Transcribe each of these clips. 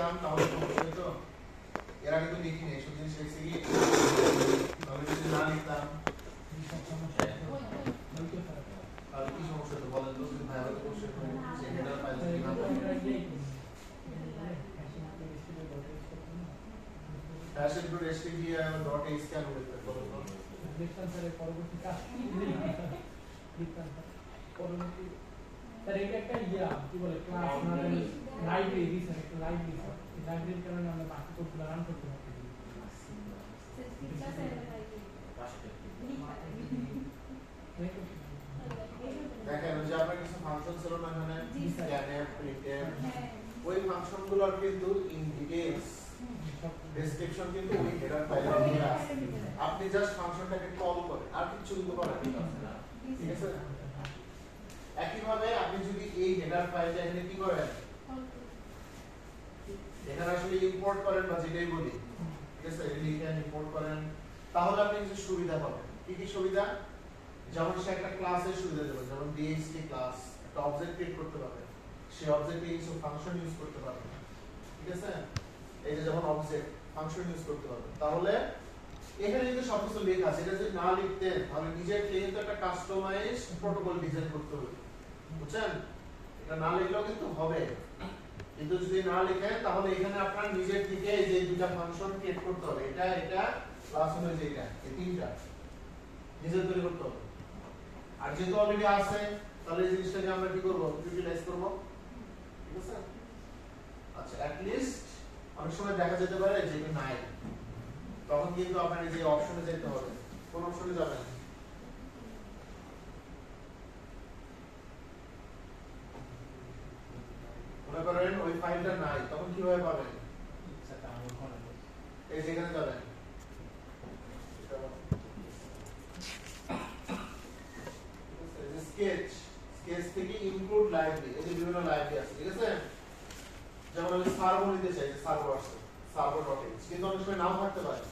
লিখতাম তাহলে সমস্যা হতো। এর আগে তো লিখিনি, এসব জিনিস লিখছি কি আমি যদি না লিখতাম তাহলে কি সমস্যা হতো বলেন তো? যদি ভাইবা কোশ্চেন হয় যে হেডার ফাইল hash.stdio.h কেন লিখতে বলেন তো? লিখতাম স্যার পরবর্তী কাজ লিখতাম পরবর্তী স্যার এটা একটা কি বলে ক্লাস মানে লাইব্রেরি স্যার, একটা লাইব্রেরি স্যার। এই লাইব্রেরির কারণে আমরা বাকি কোডগুলো রান করতে পারি। দেখেন যে আপনার কিছু ফাংশন ছিল না এখানে scanf printf, ওই ফাংশনগুলোর কিন্তু ইন ডিটেইলস ডেসক্রিপশন কিন্তু ওই হেডার ফাইলে দেওয়া আছে। আপনি জাস্ট ফাংশনটাকে কল করেন আর কিছু কিন্তু করেন না, ঠিক আছে? একইভাবে আপনি যদি এই হেডার ফাইলটা এখানে কি করেন, এখানে আসলে ইম্পোর্ট করেন বা যেটাই বলি, ঠিক আছে, লিখেন ইম্পোর্ট করেন, তাহলে আপনি কিছু সুবিধা পাবেন। কি কি সুবিধা? যেমন সে একটা ক্লাসের সুবিধা দেবে, যেমন DHT ক্লাস একটা অবজেক্ট ক্রিয়েট করতে পারবে, সেই অবজেক্টে কিছু ফাংশন ইউজ করতে পারবে, ঠিক আছে? এই যে যেমন অবজেক্ট ফাংশন ইউজ করতে পারবে। তাহলে এখানে কিন্তু সবকিছু লেখা আছে, এটা যদি না লিখতেন তাহলে নিজের ক্লিয়েন্ট একটা কাস্টমাইজ প্রোটোকল ডিজাইন করতে হবে, বুঝছেন? এটা না লিখলেও কিন্তু হবে, কিন্তু যদি না লিখেন তাহলে এখানে আপনার নিজের থেকে এই যে দুটো ফাংশন ক্রিয়েট করতে হবে, এটা এটা প্লাস হলো যে এটা, এই তিনটা নিজের তৈরি করতে হবে। আর যেহেতু অলরেডি আছে তাহলে এই জিনিসটাকে আমরা কি করব, ইউটিলাইজ করব, ঠিক আছে? আচ্ছা, অ্যাট লিস্ট অনেক সময় দেখা যেতে পারে যে এটা নাই, তখন কিন্তু আপনার এই যে অপশনে যেতে হবে। কোন অপশনে যাবেন? মনে করেন ওই ফাইলটা নাই, তখন কিভাবে পাবেন? এই যেখানে যাবেন স্কেচ, স্কেচ থেকে ইনক্লুড লাইব্রেরি, এই যে বিভিন্ন লাইব্রেরি আছে, ঠিক আছে? যেমন আমি সার্ভার নিতে চাই, সার্ভার আছে server.h, কিন্তু অনেক সময় নাও থাকতে পারে,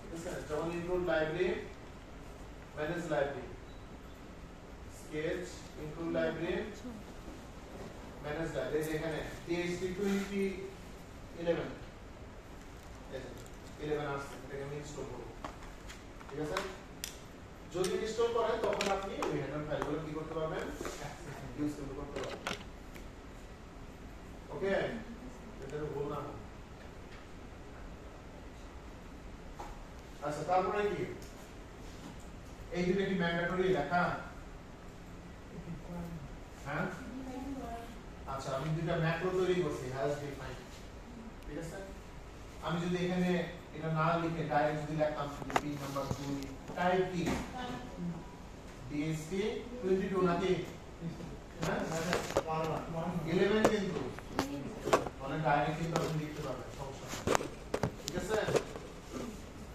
ঠিক আছে? যেমন include library, manage library, sketch include library, manage library, এখানে PHP 2011 11 আসছে, এটাকে আমি ইনস্টল করব, ঠিক আছে? যদি ইনস্টল করেন তখন আপনি ওই হেডার ফাইলগুলো কি করতে পারবেন, ইউজ করতে পারবেন। ওকে, এটা ভুল না। আচ্ছা, তারপরে কি এই দুটো কি ম্যান্ডেটরি লেখা? হ্যাঁ, আচ্ছা, আমি দুটো ম্যাক্রো তৈরি করছি, হ্যাজ ডিফাইন, ঠিক আছে? আমি যদি এখানে এটা না লিখে ডাইরেক্ট যদি লিখতাম পিন নাম্বার 2 টাইপ কি DHT 22 নাকি? হ্যাঁ, 11 কিন্তু মানে ডাইরেক্ট কিন্তু আপনি লিখতে পারবেন, সমস্যা নেই, ঠিক আছে?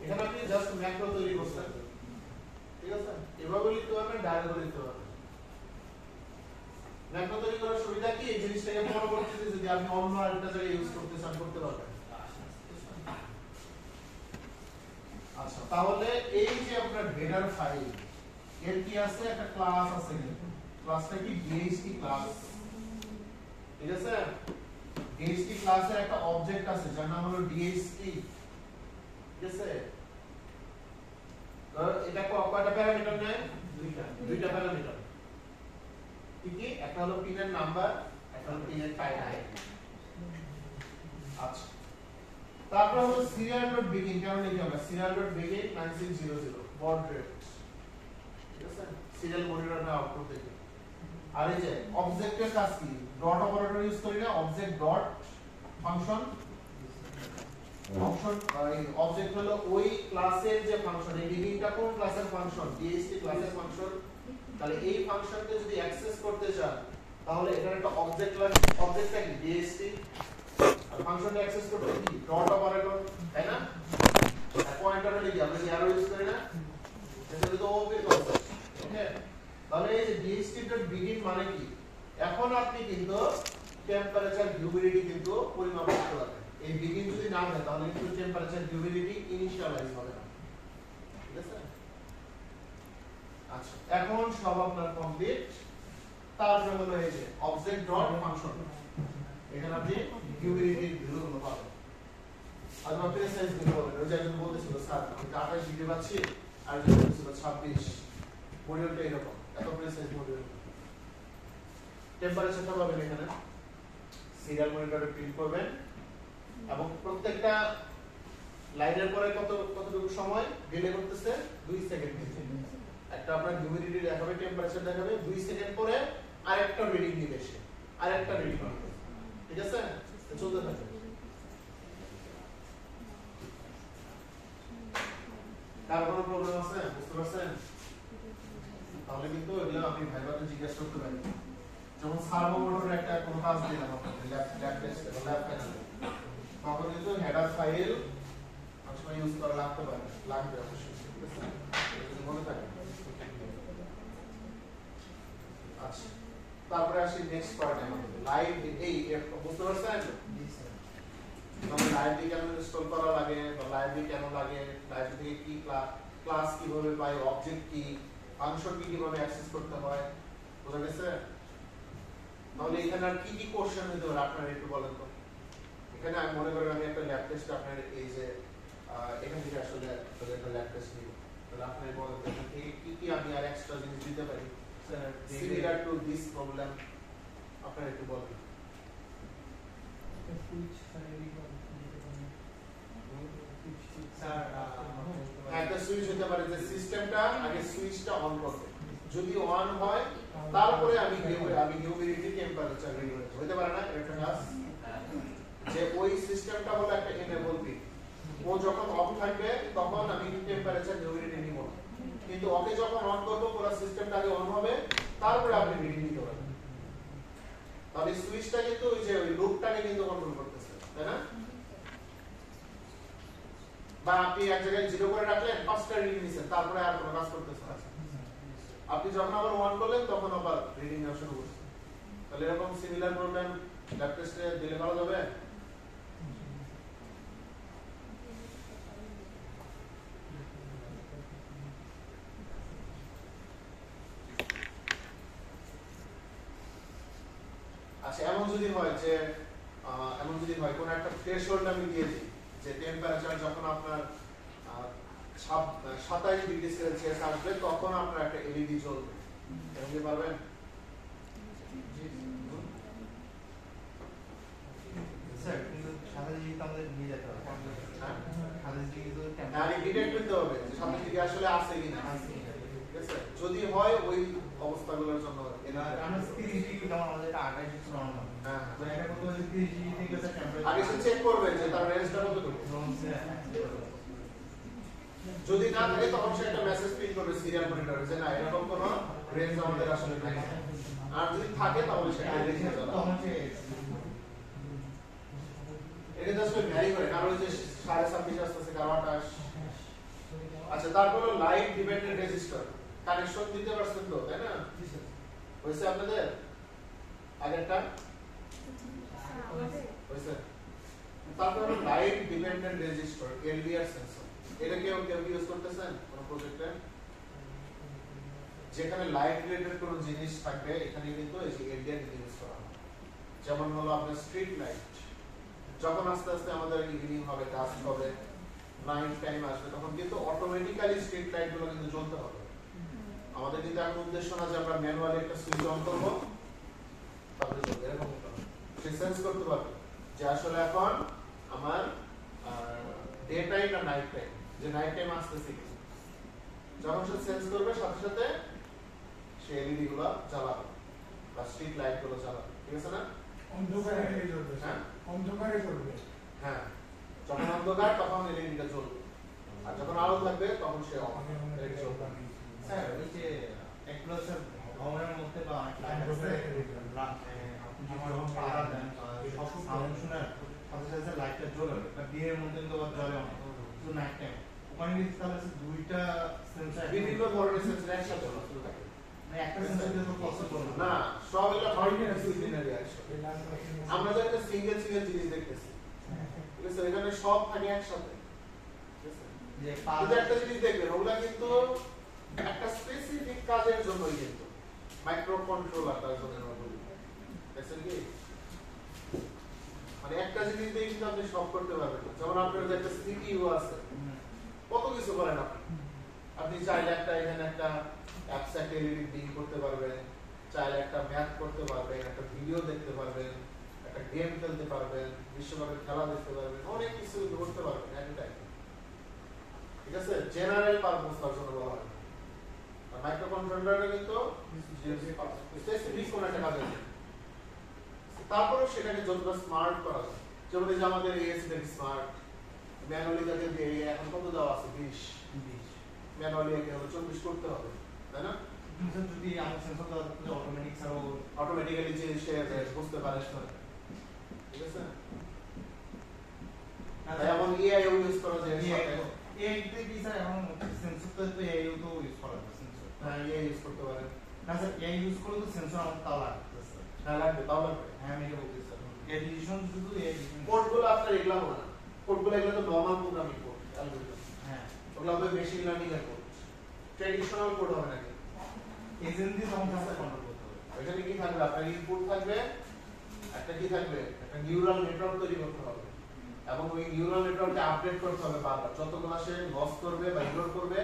এখানে আপনি জাস্ট ম্যাক্রো তৈরি করছেন, ঠিক আছে? এভাবে লিখতে পারবেন, ডাইরেক্ট লিখতে পারবেন। ম্যাক্রো তৈরি করার সুবিধা কি, এই জিনিসটাকে পরবর্তীতে যদি আপনি অন্য আরেকটা জায়গায় ইউজ করতে চান করতে পারবেন। আচ্ছা, তাহলে এই যে আপনার হেডার ফাইল, এর কি আছে, একটা ক্লাস আছে, ক্লাসটা কি DHT ক্লাস, ঠিক আছে? DHT ক্লাসের একটা অবজেক্ট আছে যার নাম হলো DHT, ঠিক আছে? তো এটা কয়টা প্যারামিটার নেয়? দুইটা প্যারামিটার, কি কি? একটা হলো পিনের নাম্বার, একটা হলো পিনের টাইপ। আচ্ছা, তারপর হলো serial.begin, কেন লিখি আমরা serial.begin 9600 baud rate, ঠিক আছে? সিরিয়াল মনিটর আউটপুট দেখে। আর এই যে অবজেক্টের কাজ কি, ডট অপারেটর ইউজ করি না, অবজেক্ট ডট ফাংশন, ফাংশন এই অবজেক্ট হলো ওই ক্লাসের যে ফাংশন, এই বিগিনটা কোন ক্লাসের ফাংশন, DHT ক্লাসের ফাংশন। তাহলে এই ফাংশনকে যদি অ্যাক্সেস করতে চান তাহলে এখানে একটা অবজেক্ট লাগবে, অবজেক্টটা কি DHT, আর ফাংশনটা অ্যাক্সেস করতে কি ডট অপারেটর, তাই না? আর পয়েন্টার হলো কি আমরা অ্যারো ইউজ করি না, এটা তো ওপেন কনসেপ্ট, ওকে? তাহলে এই যে DHT.begin মানে কি, এখন আপনি কিন্তু টেম্পারেচার হিউমিডিটি কিন্তু পরিমাপ করতে পারবেন। এই begin যদি না হয় তাহলে কিন্তু টেম্পারেচার হিউমিডিটি ইনিশিয়ালাইজ হবে না, ঠিক আছে? আচ্ছা, এখন সব আপনার কমপ্লিট। তারপরে হলো এই যে অবজেক্ট ডট ফাংশন, এখানে আপনি হিউমিডিটির ভ্যালুগুলো পাবেন। আর প্রেসাইজ ভ্যালু পাবেন। ওই যে একজন বলতেছিল স্যার আমি 28 ডিগ্রি পাচ্ছি আর একজন বলতেছিল 26, মডিউলটা এরকম এত প্রেসাইজ মডিউল। টেম্পারেচারটা পাবেন এখানে সিরিয়াল মনিটরে প্রিন্ট করবেন এবং প্রত্যেকটা লাইনের পরে কতটুকু সময় ডিলে করতেছে 2 সেকেন্ড। একটা আপনার হিউমিডিটি দেখাবে, টেম্পারেচার দেখাবে, 2 সেকেন্ড পরে আরেকটা রিডিং দিবে সে, আরেকটা রিডিং দিবে। ঠিক আছে, তো চলতে থাকে। কার কোনো প্রবলেম আছে বুঝতে পারছেন? তাহলে কিন্তু এগুলো আপনি ভাইবাতে জিজ্ঞাসা করতে পারেন। যেমন সার্ভো মোটরের একটা কোনো কাজ দিলাম আপনাকে ল্যাব টেস্টে বা ল্যাব প্যানেলে, তখন কিন্তু হেডার ফাইল অনেক সময় ইউজ করা লাগবে অবশ্যই। ঠিক আছে, এটা যদি মনে থাকে। আচ্ছা, তারপরে আসি নেক্সট পার্টে আমাদের লাইভ। এই বুঝতে পারছেন মানে লাইব্রেরি কেন ইনস্টল করা লাগে বা লাইব্রেরি কেন লাগে, লাইব্রেরি থেকে কি ক্লাস কিভাবে পাই, অবজেক্ট কি, ফাংশন কি কিভাবে অ্যাক্সেস করতে হয়, বুঝা গেছে? তাহলে এখানে আর কি কি কোশ্চেন হতে পারে আপনারা একটু বলেন তো। এখানে আমি মনে করি আমি একটা ল্যাব টেস্ট আপনার এই যে এখান থেকে আসলে একটা ল্যাব টেস্ট নিব, তাহলে আপনি বলেন তো এখান থেকে কি কি আমি আর এক্সট্রা জিনিস দিতে পারি সিমিলার টু দিস প্রবলেম, আপনারা একটু বলেন। একটা সুইচ হতে পারে যে সিস্টেমটা আগে সুইচটা অন করবে, যদি অন হয় তারপরে আমি হিউমিডিটি টেম্পারেচার রেগুলেট হতে পারে না একটা কাজ, যে ওই সিস্টেমটা হলো একটা এনেবল পিন, ও যখন অফ থাকবে তখন আমি টেম্পারেচার হিউমিডিটি নিব না, কিন্তু ওকে যখন অন করব পুরো সিস্টেমটা আগে অন হবে তারপরে আপনি রিডিং নিতে পারবেন। তাহলে সুইচটা কিন্তু ওই যে ওই লুপটাকে কিন্তু কন্ট্রোল করতেছে, তাই না? বা আপনি এক জায়গায় 0 করে রাখলেন, 5টা রিডিং নিছেন, তারপরে আর কোনো কাজ করতেছেন না, আপনি যখন আবার 1 করলেন তখন আবার রিডিং নেওয়া শুরু করছেন। তাহলে এরকম সিমিলার প্রবলেম ল্যাব টেস্টে দিলে করা যাবে। আচ্ছা, এমন যদি হয় কোন একটা থ্রেশহোল্ড আমি দিয়ে দিই যে টেম্পারেচার যখন আপনার 27 ডিগ্রি সেলসিয়াস আসবে তখন আপনার একটা এলইডি জ্বলবে, এরকম কি পারবেন? স্যার কিন্তু সাদা জিনিস আমাদের নিয়ে যেতে হবে। সাদা জিনিস তো আগে ডিটেক্ট করতে হবে যে 27 ডিগ্রি আসলে আছে কিনা। ঠিক আছে, যদি হয় ওই অবস্থাগুলোর জন্য আমরা 30 ডিগ্রি যেমন আমাদের এটা 28 ডিগ্রি নরমাল। হ্যাঁ, তো এটা কত হচ্ছে 30 ডিগ্রি থেকে স্যার টেম্পারেচার আগে সে চেক করবে যে তার রেঞ্জটা কতটুকু। যদি না থাকে তখন সে একটা মেসেজ প্রিন্ট করবে সিরিয়াল মনিটরে যে না এরকম কোনো রেঞ্জ আমাদের আসলে নাই, আর যদি থাকে তাহলে সেটা রেঞ্জ যাবে। তখন সে এটা আসলে ভ্যারি করে, কারণ ওই যে 26.5 আসতেছে, কারো 28। আচ্ছা, তারপর লাইভ ডিপেন্ডেন্ট রেজিস্টার কানেকশন দিতে পারছেন তো, তাই না? হয়েছে আপনাদের আগেরটা হয়েছে। তারপর live dependent register LDR sensor, এটা কেউ ইউজ করতেছেন কোন প্রজেক্টে? যেখানে লাইট রিলেটেড কোনো জিনিস থাকবে এখানে কিন্তু এই যে এলডিআর ইউজ করা হয়। যেমন হলো আপনার স্ট্রিট লাইট, যখন আস্তে আস্তে আমাদের ইভিনিং হবে, ডাস্ক হবে, নাইট টাইম আসবে, তখন কিন্তু অটোমেটিক্যালি স্ট্রিট লাইট গুলো কিন্তু জ্বলতে হবে। আমাদের কিন্তু এখন উদ্দেশ্য না যে আমরা ম্যানুয়ালি একটা সুইচ অন করব তারপরে জ্বলবে, এরকম হতে হবে। সে সেন্স করতে পারবে যে আসলে এখন আমার ডে টাইম না নাইট টাইম, যে নাইট টাইম আসতেছে কি। যখন সে সেন্স করবে সাথে সাথে সে এলইডি গুলো জ্বালাবে বা স্ট্রিট লাইট গুলো জ্বালাবে। ঠিক আছে না? অন্ধকারে জ্বলবে। হ্যাঁ, অন্ধকারে জ্বলবে। হ্যাঁ, যখন অন্ধকার তখন এলইডিটা জ্বলবে, আর যখন আলো থাকবে তখন সে অফ এলইডি জ্বলবে। স্যার ওই যে একগুলো স্যার ভবনের মধ্যে বা আপনি যখন পাড়া দেন সব সাউন্ড শোনার সাথে সাথে লাইটটা জ্বলে, বা বিয়ের মধ্যে তো জ্বলে অনেক, তো নাইট টাইম ওখানে কিন্তু তাহলে দুইটা সেন্সর বিভিন্ন ধরনের সেন্সর একসাথে থাকে, মানে একটা সেন্সর দিয়ে তো পসিবল না সব এগুলো মাল্টিডিসিপ্লিনারি অ্যাকশন। আমরা যে একটা সিঙ্গেল জিনিস দেখতেছি, ঠিক আছে, এখানে সব থাকে একসাথে। ঠিক আছে, যে কিন্তু একটা জিনিস দেখবেন ওগুলা কিন্তু একটা স্পেসিফিক কাজের জন্যই, কিন্তু মাইক্রো কন্ট্রোলার তার জন্য বলি, দেখছেন কি? মানে একটা জিনিস দিয়ে কিন্তু আপনি সব করতে পারবেন না। যেমন আপনার যে একটা সিপিইউ আছে, কত কিছু করেন আপনি। আপনি চাইলে একটা এখানে একটা অ্যাবস্ট্রাক্ট এলিমেন্ট বিল্ড করতে পারবেন, চাইলে একটা ম্যাথ করতে পারবেন, একটা ভিডিও দেখতে পারবেন, একটা গেম খেলতে পারবেন, বিশ্বকাপের খেলা দেখতে পারবেন, অনেক কিছু করতে পারবেন এনি টাইম। ঠিক আছে, জেনারেল পারপাস তার জন্য বলা হয়। আর মাইক্রোকন্ট্রোলারে কিন্তু স্পেসিফিক কোন একটা কাজ আছে, তারপরে সেটাকে যতটা স্মার্ট করা যায়। যেমন এই যে আমাদের এএসডি স্মার্ট, ম্যানুয়ালি তাকে দিয়ে এখন কত দেওয়া আছে 20 ম্যানুয়ালি একে হলো 24 করতে হবে, তাই না? যদি আমার সেন্সর তো অটোমেটিক ছাড়াও অটোমেটিক্যালি যে সে বুঝতে পারে, ঠিক আছে। যেমন এআই ইউজ করা যায়, এআই তে কি স্যার এখন সেন্সর তো এআই তো ইউজ করা যায় সেন্সর। হ্যাঁ এআই ইউজ করতে পারে। না স্যার এআই ইউজ করলে তো সেন্সর আমার তাও লাগবে স্যার। হ্যাঁ লাগবে, তাও লাগবে। হ্যাঁ আমি এটা বলতেছি স্যার। এআই ডিসিশন শুধু এআই ডিসিশন। কোডগুলো আপনার এগুলা হবে না, কোডগুলো এগুলো তো নরমাল প্রোগ্রামিং কোড, অ্যালগরিদম। হ্যাঁ ওগুলো হবে মেশিন লার্নিং এর কোড, ট্র্যাডিশনাল কোড হবে নাকি। এজেন্ট দিয়ে তখন স্যার কন্ট্রোল করতে হবে। এখানে কি থাকবে, আপনার ইনপুট থাকবে, একটা কি থাকবে, একটা নিউরাল নেটওয়ার্ক তৈরি করতে হবে, এবং ওই নিউরাল নেটওয়ার্ককে আপডেট করতে হবে বারবার। যতগুলো সে লস করবে বা ইগনোর করবে,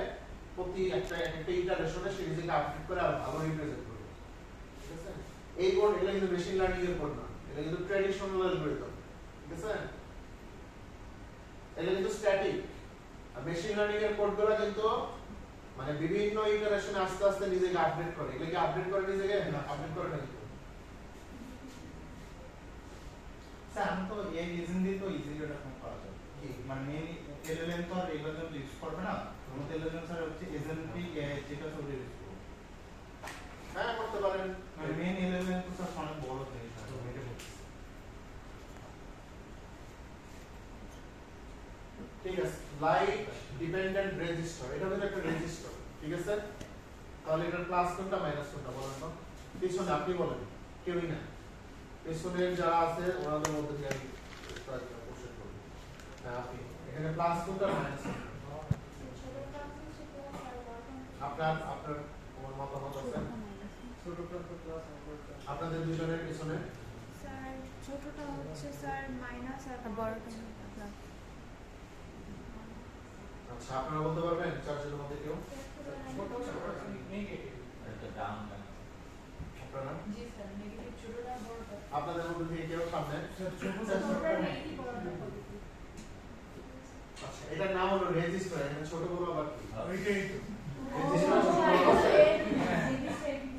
প্রতি একটা ইটারেশনে সে নিজেকে আপডেট করে আর ভালো রিপ্রেজেন্ট করবে। ঠিক আছে, এই কোড এগুলো কিন্তু মেশিন লার্নিং এর কোড না, এটা কিন্তু ট্র্যাডিশনাল অ্যালগরিদম। ঠিক আছে, এটা কিন্তু স্ট্যাটিক। আর মেশিন লার্নিং এর কোডগুলো কিন্তু মানে বিভিন্ন ইটারেশনে আস্তে আস্তে নিজেকে আপডেট করে। এগুলো কি আপডেট করে নিজেকে? আপডেট করে না কিন্তু। স্যার আমি তো এআই এজেন্ট দিয়ে তো ইজিলি ওটা করা যায়। কি মানে মেইন এলএলএম তো আর এগুলোর জন্য ইউজ করবে না। আমাদের এলএলএম স্যার হচ্ছে এজেন্টিক এআই যেটা সব ইউজ করবে। হ্যাঁ করতে পারেন। মানে মেইন এলএলএম তো স্যার অনেক বড় জিনিস আছে এটা বলছি। ঠিক আছে, লাইট ডিপেন্ডেন্ট রেজিস্টার, এটা হলো একটা রেজিস্টার। ঠিক আছে, তাহলে এটার প্লাস কোনটা মাইনাস কোনটা বলেন তো? পিছনে আপনি বলেন, কেউই না, পিছনে যারা আছে ওনাদের মধ্যে থেকে আমি কোশ্চেন করব। হ্যাঁ আপনি এখানে প্লাস কোনটা মাইনাস কোনটা? আপনার আপনার তোমার মতামত আছে? আপনাদের দুজনের পিছনে স্যার ছোটটা হচ্ছে স্যার মাইনাস আর বড়টা প্লাস। আচ্ছা আপনারা বলতে পারবেন চারজনের মধ্যে কেউ? আপনারা জি স্যার, নেগেটিভ ছোটটা বড়টা। আপনাদের মধ্যে থেকে কেউ সামনে? ছোটটা নেগেটিভ বড়টা পজিটিভ। আচ্ছা এটার নাম হলো রেজিস্টার। এখানে ছোট বড় আবার কি? ওইটাই তো। রেজিস্টার ছোট বড় আছে।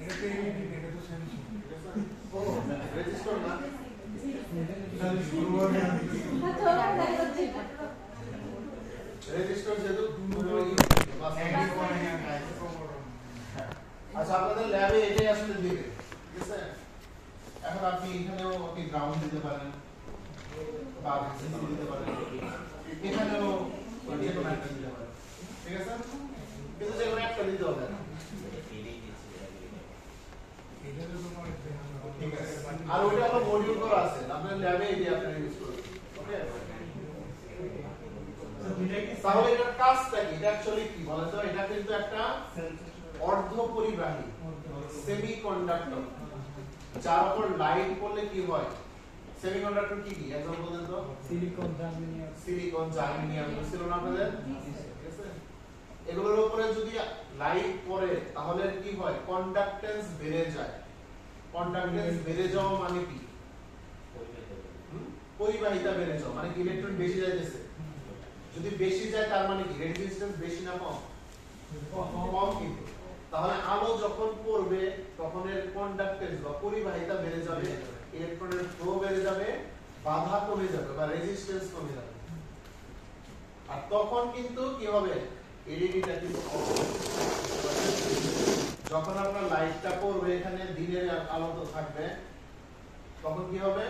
এটা তো এমনি, এটা তো সেন্সর। ও রেজিস্টার না, স্যার শুরু হবে আমি রেজিস্টার যেহেতু আচ্ছা আপনাদের ল্যাবে এটাই আসলে দিবে। ঠিক আছে, এখন আপনি এখানেও আপনি গ্রাউন্ড দিতে পারেন বা ভিসিসি দিতে পারেন, এখানেও যে কোনো একটা দিতে পারেন। ঠিক আছে, কিন্তু যে কোনো একটা দিতে হবে না। এটা তো তোমার ঠিক আছে, আর ওইটা হলো মডিউল করা আছে, আপনার ল্যাবে এটি আপনারা ইউজ করবেন। ওকে, তাহলে এটার কাজটা কি? এটা অ্যাকচুয়ালি কি বলেন তো? এটা কিন্তু একটা অর্ধপরিবাহী সেমিকন্ডাক্টর, যার উপর লাইট পড়লে কি হয়। সেমিকন্ডাক্টর কি কি एग्जांपल দেন তো? Silicon, germanium. সিলিকন, জার্মেনিয়াম ছিল না আপনাদের? ঠিক আছে, এগুলোর উপরে যদি লাইট পড়ে তাহলে কি হয়? কন্ডাক্টেন্স বেড়ে যায়। কন্ডাক্টেন্স বেড়ে যাওয়া মানে কি? পরিবাহিতা বেড়ে যাওয়া মানে কি? ইলেকট্রন বেশি যাইতেছে। যদি বেশি যায় তার মানে কি? রেজিস্ট্যান্স বেশি না কম? কম কিন্তু। তাহলে আলো যখন পড়বে তখন এর কন্ডাক্টেন্স বা পরিবাহিতা বেড়ে যাবে, ইলেকট্রনের ফ্লো বেড়ে যাবে, বাধা কমে যাবে বা রেজিস্ট্যান্স কমে যাবে। আর তখন কিন্তু কি হবে? এলইডিটা কিন্তু অফ হবে। যখন আপনার লাইটটা পড়বে এখানে দিনের আলো তো থাকবে, তখন কি হবে?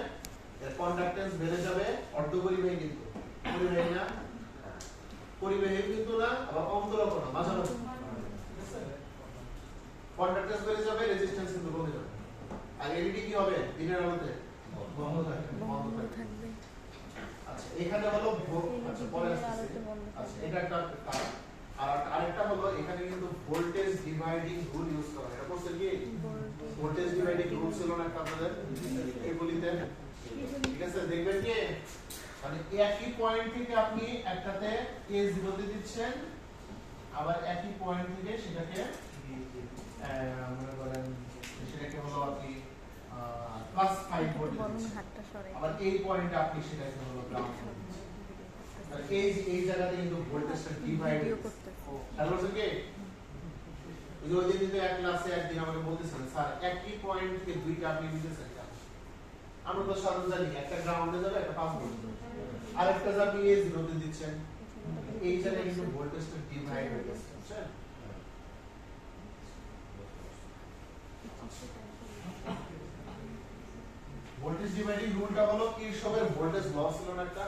এর কন্ডাক্টেন্স বেড়ে যাবে, অর্ধপরিবাহী কিন্তু পরিবাহী না, পরিবাহী কিন্তু না, আবার অন্তরক না, মাঝামাঝি। কন্ডাক্টেন্স বেড়ে যাবে, রেজিস্ট্যান্স কিন্তু কমে যাবে। আর এলইডি কি হবে? দিনের আলোতে বন্ধ থাকবে, বন্ধ থাকবে। আচ্ছা এখানে হলো আচ্ছা পরে আসছে। আচ্ছা এটা একটা কাজ। আর আরেকটা হলো এখানে কিন্তু ভোল্টেজ ডিভাইডিং রুল ইউজ করা হয়। এটা করছেন কি? ভোল্টেজ ডিভাইডিং রুল ছিল না আপনাদের এগুলিতে? ঠিক ঠিক আছে দেখবেন কি মানে একই পয়েন্ট থেকে আপনি একটাতে a0 তে দিচ্ছেন আবার একই পয়েন্ট থেকে সেটাকে মনে করেন সেটাকে হলো আপনি +5 ভোল্ট দিচ্ছেন হাতটা সরে আবার এই পয়েন্টে আপনি সেটাকে হলো গ্রাউন্ড করে দিচ্ছেন মানে এই জায়গাতে কিন্তু ভোল্টেজটা ডিভাইড ভিডিও করতে হ্যালো কি ওই দিন কিন্তু এক ক্লাসে একদিন আমাকে বলতেছিলেন স্যার একই পয়েন্ট থেকে দুইটা আপনি দিতেছেন কেন আমরা তো সাধারণ জানি একটা গ্রাউন্ডে যাবে একটা 5 ভোল্ট আরেকটা আপনি a0 তে দিচ্ছেন এই জায়গায় কিন্তু ভোল্টেজটা ডিভাইড হয়ে গেছে বুঝছেন ভোল্টেজ ডিভাইডিং রুলটা হলো কিরশফের ভোল্টেজ ল ছিল না একটা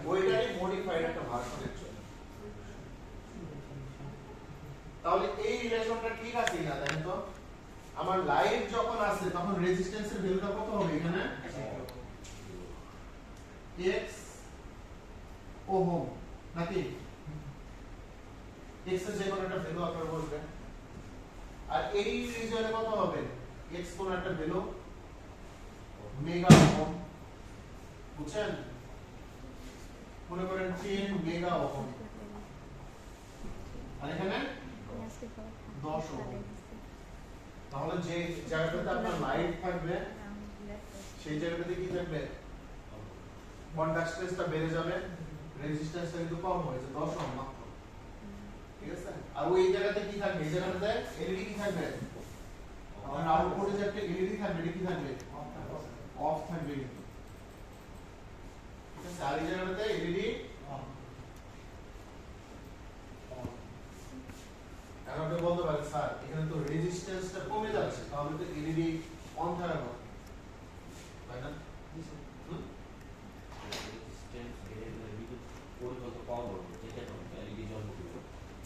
ওইটারই মডিফাইড একটা ভার্সন অ্যাকচুয়ালি তাহলে এই রিলেশনটা ঠিক আছে না জানেন তো আমার লাইট যখন আসে তখন রেজিস্ট্যান্সের ভ্যালুটা কত হবে এখানে x ওহম নাকি x এর যে কোনো একটা ভ্যালু আপনারা বলবেন আর এই রিজনে কত হবে x কোন একটা ভ্যালু মেগা ওহম বুঝছেন মনে করেন 10 মেগা ওহম আর এখানে 10 ওহম তাহলে যে জায়গাটাতে আপনার লাইট থাকবে সেই জায়গাটাতে কি থাকবে কন্ডাক্টেন্সটা বেড়ে যাবে রেজিস্ট্যান্সটা কিন্তু কম হয়েছে 10 ওহম মাত্র ঠিক আছে আর ওই জায়গাতে কি থাকবে এই জায়গাটাতে এলইডি কি থাকবে আর আউটপুটে যে একটা এলইডি থাকবে এটা কি থাকবে অফ থাকবে ঠিক আছে আর এই জায়গাটাতে এলইডি এখন আপনি বলতে পারেন স্যার এখানে তো রেজিস্ট্যান্সটা কমে যাচ্ছে তাহলে তো এলইডি অন থাকার কথা তাই না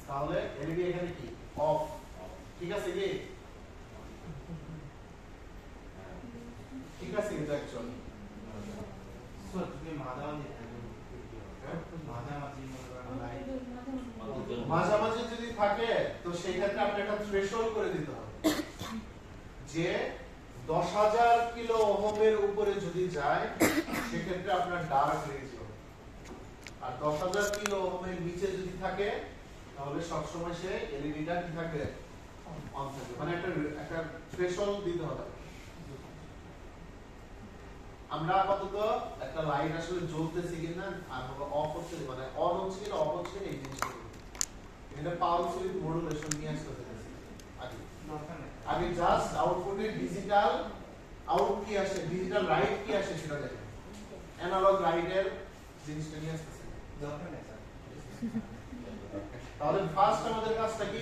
তাহলে এলইডি এখানে কি অফ ঠিক আছে কি ঠিক আছে কিন্তু অ্যাকচুয়ালি স্যার তুমি মাঝামাঝি যদি থাকে তো সেই ক্ষেত্রে আপনি একটা থ্রেশহোল্ড করে দিতে হবে যে 10000 কিলো ওহমের উপরে যদি যায় সেক্ষেত্রে আপনার ডার্ক রিজিয়ন আর 10000 কিলো ওহমের নিচে যদি থাকে তাহলে সব সময় সে এলইডিটা কি থাকবে অন থাকবে মানে একটা থ্রেশহোল্ড দিতে হবে আমরা আপাতত একটা লাইট আসলে জ্বলতেছে কিনা আর অফ হচ্ছে মানে অন হচ্ছে কিনা অফ হচ্ছে কিনা এই জিনিসটা এটা পালস উইথ মডুলেশন নিয়ে আসতে হচ্ছে আগে জাস্ট আউটপুটে ডিজিটাল আউট কি আসে ডিজিটাল রাইট কি আসে সেটা দেখেন অ্যানালগ রাইটের জিনিসটা নিয়ে আসতেছে দরকার নেই স্যার তাহলে ফার্স্ট আমাদের কাজটা কি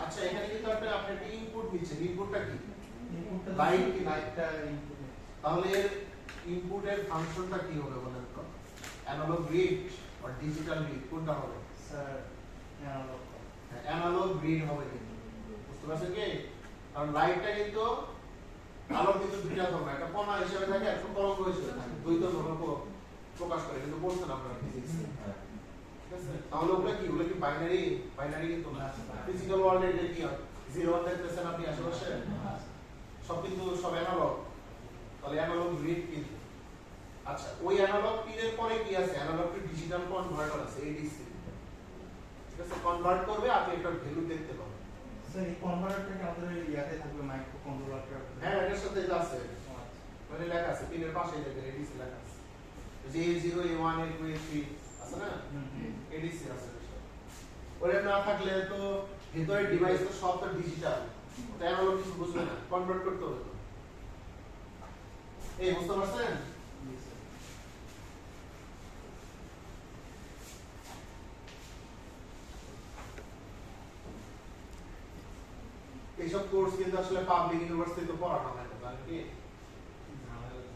আচ্ছা এখানে কিন্তু আপনি একটা ইনপুট নিচ্ছেন ইনপুটটা কি ইনপুটটা লাইট কি লাইটটা ইনপুট তাহলে এর ইনপুটের ফাংশনটা কি হবে বলেন তো অ্যানালগ রিড আর ডিজিটাল রিড কোনটা হবে স্যার অ্যানালগ অ্যানালগ রিড হবে কিন্তু বুঝতে পারছেন কি কারণ লাইটটা কিন্তু আলোর কিন্তু দুইটা ধর্ম একটা কণা হিসেবে থাকে একটা তরঙ্গ হিসেবে থাকে দুইটা ধর্ম প্রকাশ করে কিন্তু বলছেন আপনারা ফিজিক্স ঠিক আছে তাহলে ওগুলো কি বাইনারি কিন্তু না ফিজিক্যাল ওয়ার্ল্ডে এটা কি জিরো ওয়ান দেখতেছেন আপনি আশেপাশে সব কিন্তু সব অ্যানালগ তাহলে অ্যানালগ রিড কিন্তু আচ্ছা ওই অ্যানালগ পিনের পরে কি আছে অ্যানালগ টু ডিজিটাল কনভার্টার আছে এডিসি ঠিক আছে কনভার্ট করবে আপনি একটা ভ্যালু দেখতে পাবেন স্যার এই কনভার্টারটা আমাদের ইয়াতে থাকবে মাইক্রো কন্ট্রোলারটা হ্যাঁ এটার সাথে এটা আছে মানে লেখা আছে পিনের পাশে দেখবেন এডিসি লেখা আছে যে A0 A1 A2 A3 আছে না এডিসি আছে ওরে না থাকলে তো ভিতরে ডিভাইস তো সব তো ডিজিটাল তাই অ্যানালগ কিছু বুঝবে না কনভার্ট করতে হবে এই বুঝতে পারছেন এইসব কোর্স কিন্তু আসলে পাবলিক ইউনিভার্সিটিতে পড়ানো হয় না জানেন কি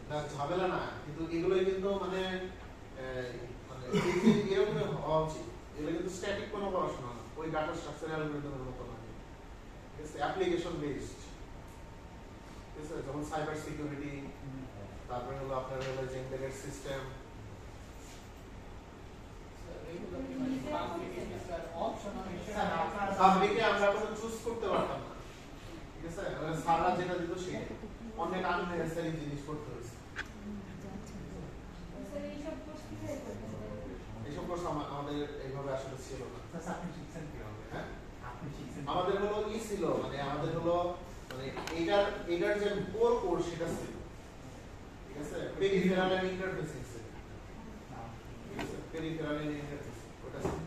না ঝামেলা না কিন্তু এগুলোই কিন্তু মানে এরকম হওয়া উচিত এগুলো কিন্তু স্ট্যাটিক কোনো পড়াশোনা না ওই ডাটা স্ট্রাকচার অ্যালগরিদমের মতো না ঠিক আছে অ্যাপ্লিকেশন বেসড ঠিক আছে যেমন সাইবার সিকিউরিটি তারপরে হলো আপনার হলো জেন্ডারের সিস্টেম পাবলিকে আমরা কোনো চুজ করতে পারতাম না ঠিক আছে সারা যেটা দিত সেটা অনেক আননেসেসারি জিনিস করতে হয়েছে আমাদের এইভাবে আসলে ছিল না। স্যার আপনি শিখছেন কি হবে? হ্যাঁ? আপনি শিখছেন আমাদের হলো ছিল মানে আমাদের হলো মানে এটার যে কোর সেটা ছিল, ঠিক আছে, পেরিফেরাল এন্ড ইন্টারফেসিং ছিল, ঠিক আছে, পেরিফেরাল এন্ড ইন্টারফেসিং ওটা ছিল।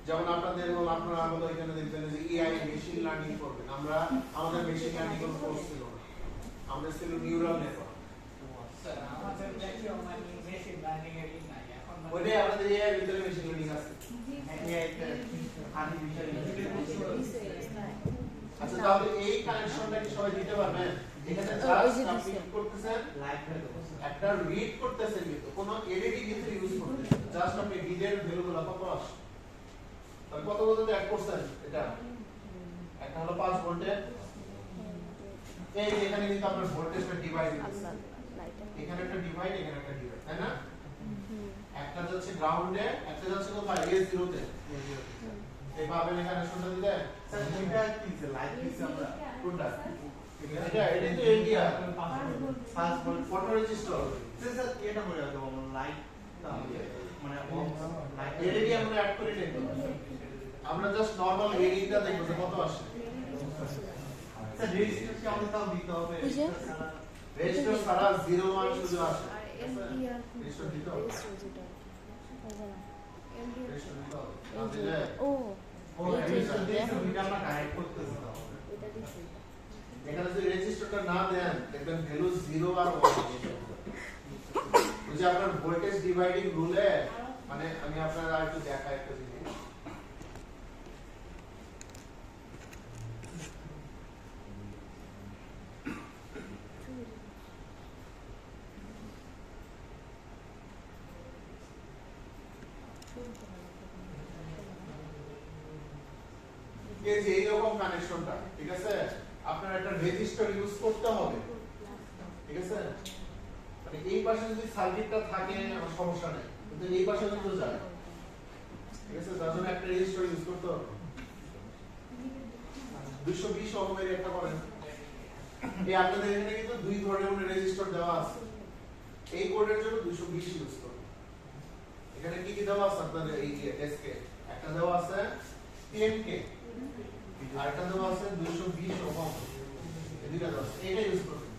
যেমন আপনাদের হলো আপনারা হলো এখানে দেখবেন যে এআই মেশিন লার্নিং করবেন, আমরা আমাদের মেশিন লার্নিং কোন কোর্স ছিল না, আমাদের ছিল নিউরাল নেটওয়ার্ক। স্যার আমাদের দেখি মানে মেশিন লার্নিং এর নাই এখন ওইটাই আমাদের এআই ভিতরে মেশিন লার্নিং আছে। আর্টিফিশিয়াল আচ্ছা তাহলে এই কানেকশনটা কি সবাই দিতে পারবেন? এখানে জাস্ট আপনি কি করতেছেন, একটা রিড করতেছেন, কিন্তু কোনো এলইডি কিন্তু ইউজ করতেছেন, জাস্ট আপনি রিডের ভ্যালুগুলো কত আসে, তাহলে কত কত অ্যাড করছেন, এটা একটা হলো 5 ভোল্টে, এই যে এখানে কিন্তু আপনার ভোল্টেজটা ডিভাইড হচ্ছে, এখানে একটা ডিভাইড, এখানে একটা ডিভাইড, তাই না? একটা যাচ্ছে গ্রাউন্ডে, একটা যাচ্ছে কোথায়, A0 তে, এই পাবেন এখানে শুনতে দিলে স্যার এটা কি স্যার লাইট দিছে আমরা কোনটা, এটা তো এলডিআ 5 ভোল্ট ফটো রেজিস্টার, স্যার এটা বলে দাও আমরা লাইট মানে লাইট এলইডি আমরা অ্যাড করে নেব, আমরা জাস্ট নরমাল রিডিংটা দেখব যে কত আসে। স্যার রেজিস্টার কি আমাদের তাও দিতে হবে? বুঝে? রেজিস্টার ছাড়া 01 শুধু আসে, আর এলডিআর রেজিস্টার দিতে হবে, রেজিস্টার দিতে হবে, না দিলে ও ও রেজিস্টার দিয়ে ওইটা আমরা কানেক্ট করতেছি তাও এটা দিছি এখানে যদি রেজিস্টারটা না দেন দেখবেন ভ্যালু 0 আর 1 ওই যে আপনার ভোল্টেজ ডিভাইডিং রুলে, মানে আমি আপনার আর একটু দেখাই একটা জিনিস, এই যে এইরকম কানেকশনটা, ঠিক আছে, আপনার একটা রেজিস্টার ইউজ করতে হবে, ঠিক আছে, মানে এই পাশে যদি সার্কিটটা থাকে আমার সমস্যা নেই, কিন্তু এই পাশে কিন্তু যায়, ঠিক আছে, তার জন্য একটা রেজিস্টার ইউজ করতে হবে। 220 ওহমের একটা করেন, এই আপনাদের এখানে কিন্তু দুই ধরনের রেজিস্টার দেওয়া আছে, এই কোডের জন্য 220 ইউজ করবেন। এখানে কি কি দেওয়া আছে আপনাদের এই যে ডেস্কে, একটা দেওয়া আছে 10K, আর একটা দেওয়া আছে 220 ওহম, এই দুইটা দেওয়া আছে, এটা ইউজ করবেন।